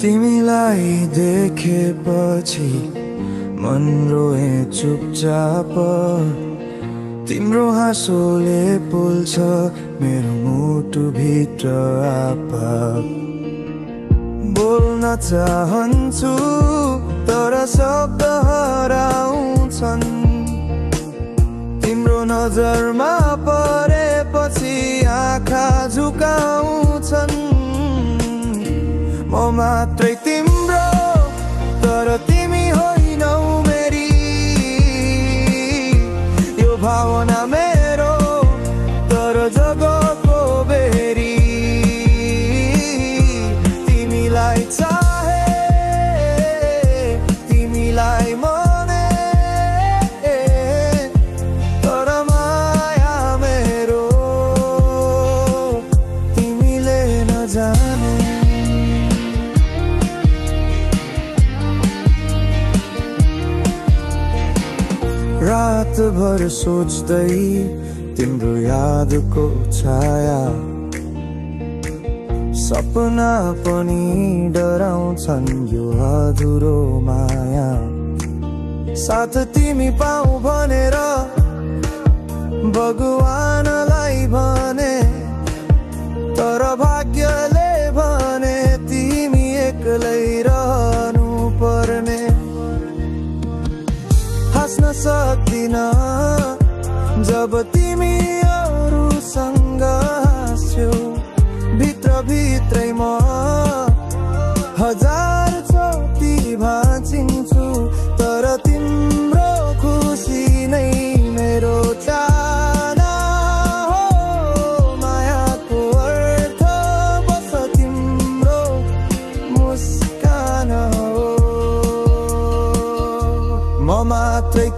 तिमीलाई देखेपछि मन रोए चुपचाप तिम्रो हाँसोले पोल्छ मेरो मुटुभित्र आपा बोल्न चाहन्छु तर शब्द हराउँछन् तिम्रो नजरमा परेपछि आँखा झुकाउँछन् म मात्रै तिम्रो तर तिमी होइनौ मेरी यो भावना मेरो तर जगको बेरी तिमीलाई चाहे तिमीलाई मने तर माया मेरो तिमीले नजाने रातभर सोच्दै तिम्रो यादको छाया सपना पनि डराउँछन् यो अधुरो माया साथ तिमी पाऊ भनेर भगवानलाई भने तर भाग्यले भने तिमी एक्लै रहनु पर्ने हाँस्न सक्दिन जब तिमी अरूसँग हाँस्यौ भित्र भित्रै म हजार चोटि भाँचिन्छु तर तिम्रो खुसी नै मेरो चाहना हो मायाको अर्थ बस तिम्रो मुस्कान हो म मात्रै